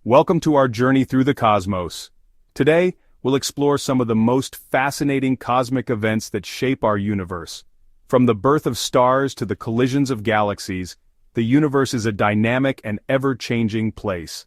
Welcome to our journey through the cosmos. Today, we'll explore some of the most fascinating cosmic events that shape our universe. From the birth of stars to the collisions of galaxies, the universe is a dynamic and ever-changing place.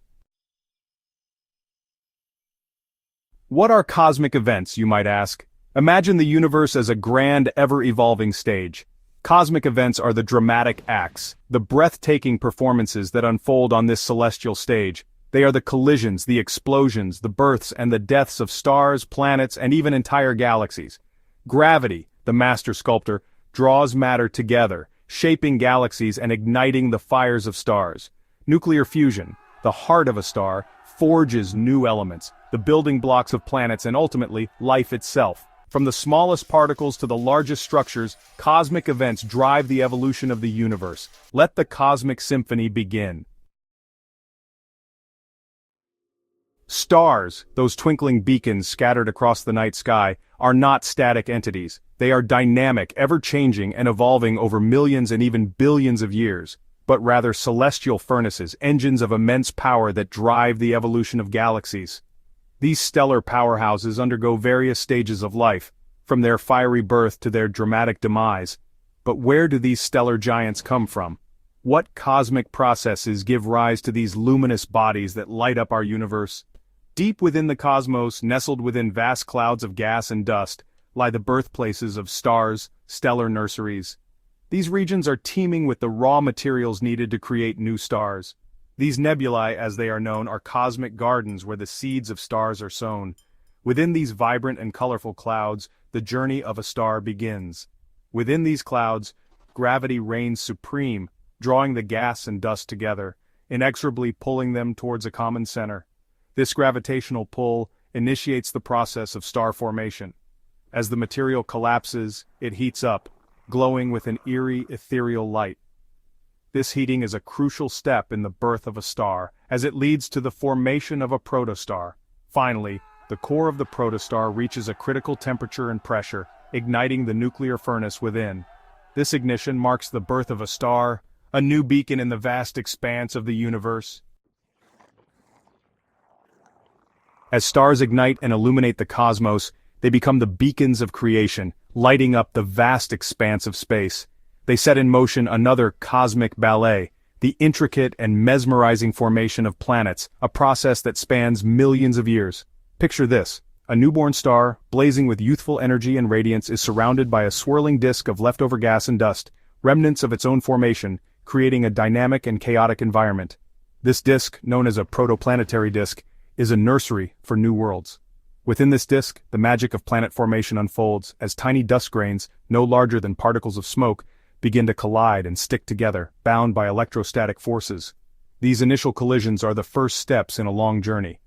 What are cosmic events, you might ask? Imagine the universe as a grand, ever-evolving stage. Cosmic events are the dramatic acts, the breathtaking performances that unfold on this celestial stage. They are the collisions, the explosions, the births and the deaths of stars, planets, and even entire galaxies. Gravity, the master sculptor, draws matter together, shaping galaxies and igniting the fires of stars. Nuclear fusion, the heart of a star, forges new elements, the building blocks of planets and ultimately, life itself. From the smallest particles to the largest structures, cosmic events drive the evolution of the universe. Let the cosmic symphony begin. Stars, those twinkling beacons scattered across the night sky, are not static entities. They are dynamic, ever-changing, and evolving over millions and even billions of years, but rather celestial furnaces, engines of immense power that drive the evolution of galaxies. These stellar powerhouses undergo various stages of life, from their fiery birth to their dramatic demise. But where do these stellar giants come from? What cosmic processes give rise to these luminous bodies that light up our universe? Deep within the cosmos, nestled within vast clouds of gas and dust, lie the birthplaces of stars, stellar nurseries. These regions are teeming with the raw materials needed to create new stars. These nebulae, as they are known, are cosmic gardens where the seeds of stars are sown. Within these vibrant and colorful clouds, the journey of a star begins. Within these clouds, gravity reigns supreme, drawing the gas and dust together, inexorably pulling them towards a common center. This gravitational pull initiates the process of star formation. As the material collapses, it heats up, glowing with an eerie, ethereal light. This heating is a crucial step in the birth of a star, as it leads to the formation of a protostar. Finally, the core of the protostar reaches a critical temperature and pressure, igniting the nuclear furnace within. This ignition marks the birth of a star, a new beacon in the vast expanse of the universe. As stars ignite and illuminate the cosmos, they become the beacons of creation, lighting up the vast expanse of space. They set in motion another cosmic ballet, the intricate and mesmerizing formation of planets, a process that spans millions of years. Picture this: a newborn star, blazing with youthful energy and radiance, is surrounded by a swirling disk of leftover gas and dust, remnants of its own formation, creating a dynamic and chaotic environment. This disk, known as a protoplanetary disk, is a nursery for new worlds. Within this disk, the magic of planet formation unfolds as tiny dust grains, no larger than particles of smoke, begin to collide and stick together, bound by electrostatic forces. These initial collisions are the first steps in a long journey.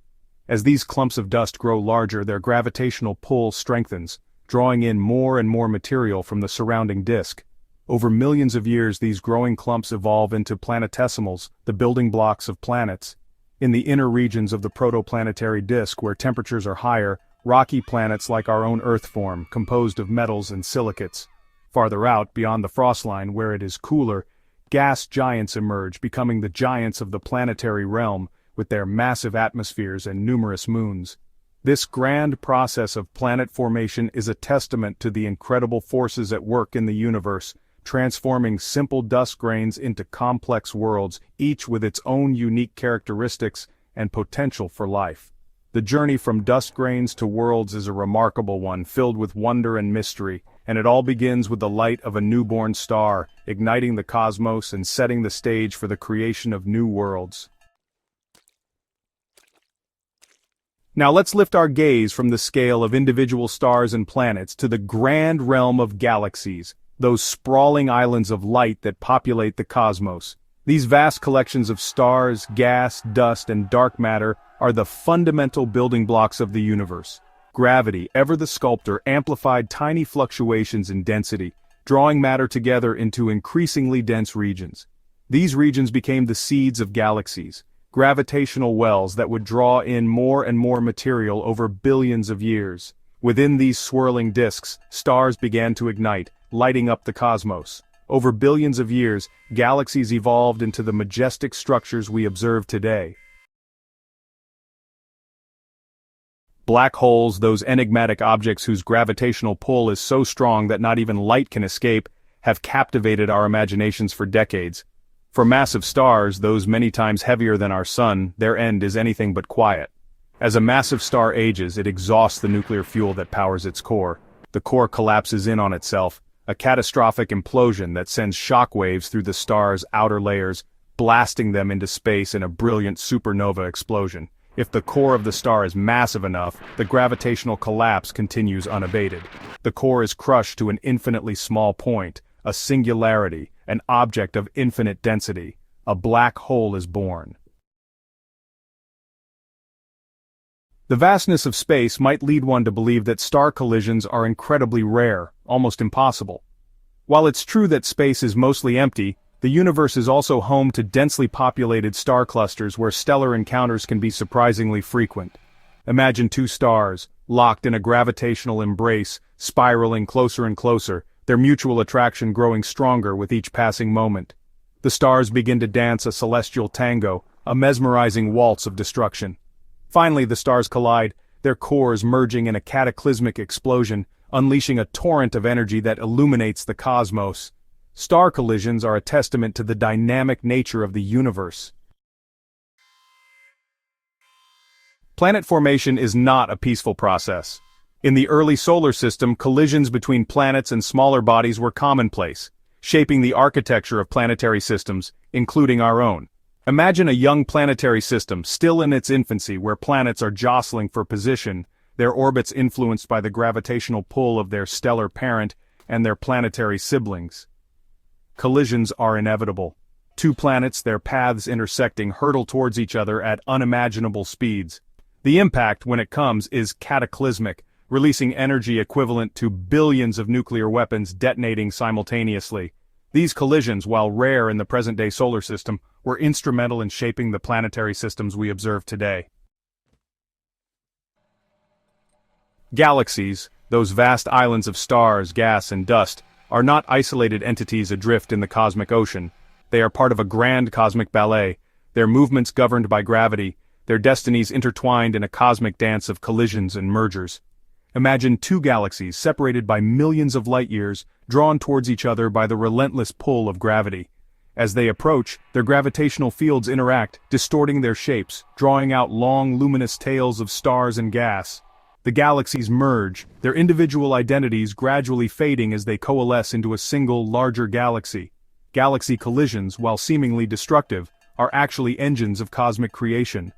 As these clumps of dust grow larger, their gravitational pull strengthens, drawing in more and more material from the surrounding disk. Over millions of years, these growing clumps evolve into planetesimals, the building blocks of planets. In the inner regions of the protoplanetary disk, where temperatures are higher, rocky planets like our own Earth form, composed of metals and silicates. Farther out, beyond the frost line, where it is cooler, gas giants emerge, becoming the giants of the planetary realm, with their massive atmospheres and numerous moons. This grand process of planet formation is a testament to the incredible forces at work in the universe, transforming simple dust grains into complex worlds, each with its own unique characteristics and potential for life. The journey from dust grains to worlds is a remarkable one, filled with wonder and mystery, and it all begins with the light of a newborn star, igniting the cosmos and setting the stage for the creation of new worlds. Now let's lift our gaze from the scale of individual stars and planets to the grand realm of galaxies, those sprawling islands of light that populate the cosmos. These vast collections of stars, gas, dust, and dark matter are the fundamental building blocks of the universe. Gravity, ever the sculptor, amplified tiny fluctuations in density, drawing matter together into increasingly dense regions. These regions became the seeds of galaxies, gravitational wells that would draw in more and more material over billions of years. Within these swirling disks, stars began to ignite, lighting up the cosmos. Over billions of years, galaxies evolved into the majestic structures we observe today. Black holes, those enigmatic objects whose gravitational pull is so strong that not even light can escape, have captivated our imaginations for decades. For massive stars, those many times heavier than our sun, their end is anything but quiet. As a massive star ages, it exhausts the nuclear fuel that powers its core. The core collapses in on itself, a catastrophic implosion that sends shockwaves through the star's outer layers, blasting them into space in a brilliant supernova explosion. If the core of the star is massive enough, the gravitational collapse continues unabated. The core is crushed to an infinitely small point, a singularity, an object of infinite density. A black hole is born. The vastness of space might lead one to believe that star collisions are incredibly rare, almost impossible. While it's true that space is mostly empty, the universe is also home to densely populated star clusters where stellar encounters can be surprisingly frequent. Imagine two stars, locked in a gravitational embrace, spiraling closer and closer, their mutual attraction growing stronger with each passing moment. The stars begin to dance a celestial tango, a mesmerizing waltz of destruction. Finally the stars collide, their cores merging in a cataclysmic explosion, unleashing a torrent of energy that illuminates the cosmos. Star collisions are a testament to the dynamic nature of the universe. Planet formation is not a peaceful process. In the early solar system, collisions between planets and smaller bodies were commonplace, shaping the architecture of planetary systems, including our own. Imagine a young planetary system, still in its infancy, where planets are jostling for position, their orbits influenced by the gravitational pull of their stellar parent and their planetary siblings. Collisions are inevitable. Two planets, their paths intersecting, hurtle towards each other at unimaginable speeds. The impact, when it comes, is cataclysmic, releasing energy equivalent to billions of nuclear weapons detonating simultaneously. These collisions, while rare in the present-day solar system, were instrumental in shaping the planetary systems we observe today. Galaxies, those vast islands of stars, gas, and dust, are not isolated entities adrift in the cosmic ocean. They are part of a grand cosmic ballet, their movements governed by gravity, their destinies intertwined in a cosmic dance of collisions and mergers. Imagine two galaxies separated by millions of light-years, drawn towards each other by the relentless pull of gravity. As they approach, their gravitational fields interact, distorting their shapes, drawing out long luminous tails of stars and gas. The galaxies merge, their individual identities gradually fading as they coalesce into a single, larger galaxy. Galaxy collisions, while seemingly destructive, are actually engines of cosmic creation.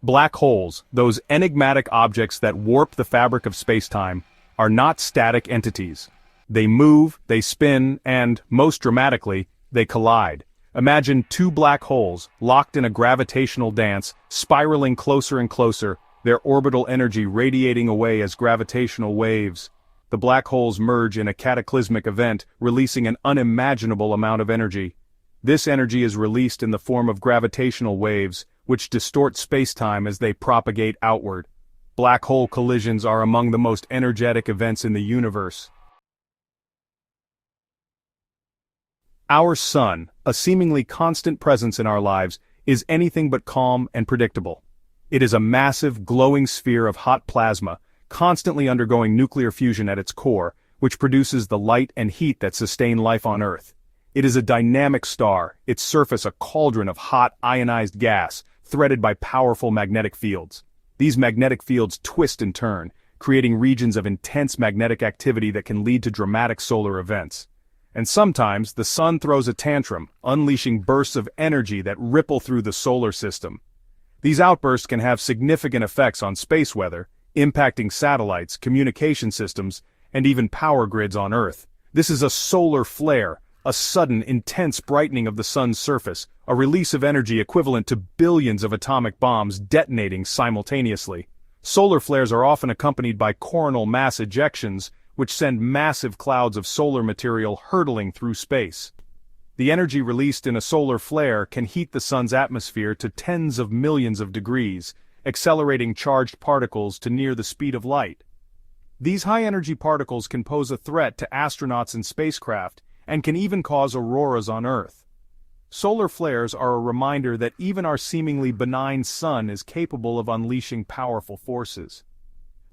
Black holes, those enigmatic objects that warp the fabric of spacetime, are not static entities. They move, they spin, and, most dramatically, they collide. Imagine two black holes, locked in a gravitational dance, spiraling closer and closer, their orbital energy radiating away as gravitational waves. The black holes merge in a cataclysmic event, releasing an unimaginable amount of energy. This energy is released in the form of gravitational waves, which distort spacetime as they propagate outward. Black hole collisions are among the most energetic events in the universe. Our sun, a seemingly constant presence in our lives, is anything but calm and predictable. It is a massive, glowing sphere of hot plasma, constantly undergoing nuclear fusion at its core, which produces the light and heat that sustain life on Earth. It is a dynamic star, its surface a cauldron of hot, ionized gas, threaded by powerful magnetic fields. These magnetic fields twist and turn, creating regions of intense magnetic activity that can lead to dramatic solar events. And sometimes, the sun throws a tantrum, unleashing bursts of energy that ripple through the solar system. These outbursts can have significant effects on space weather, impacting satellites, communication systems, and even power grids on Earth. This is a solar flare, a sudden, intense brightening of the sun's surface, a release of energy equivalent to billions of atomic bombs detonating simultaneously. Solar flares are often accompanied by coronal mass ejections, which send massive clouds of solar material hurtling through space. The energy released in a solar flare can heat the sun's atmosphere to tens of millions of degrees, accelerating charged particles to near the speed of light. These high-energy particles can pose a threat to astronauts and spacecraft, and can even cause auroras on Earth. Solar flares are a reminder that even our seemingly benign sun is capable of unleashing powerful forces.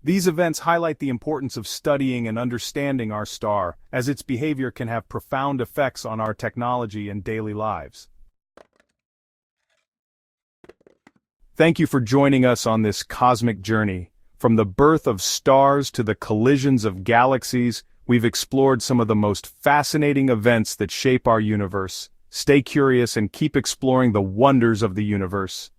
These events highlight the importance of studying and understanding our star, as its behavior can have profound effects on our technology and daily lives. Thank you for joining us on this cosmic journey. From the birth of stars to the collisions of galaxies, we've explored some of the most fascinating events that shape our universe. Stay curious and keep exploring the wonders of the universe.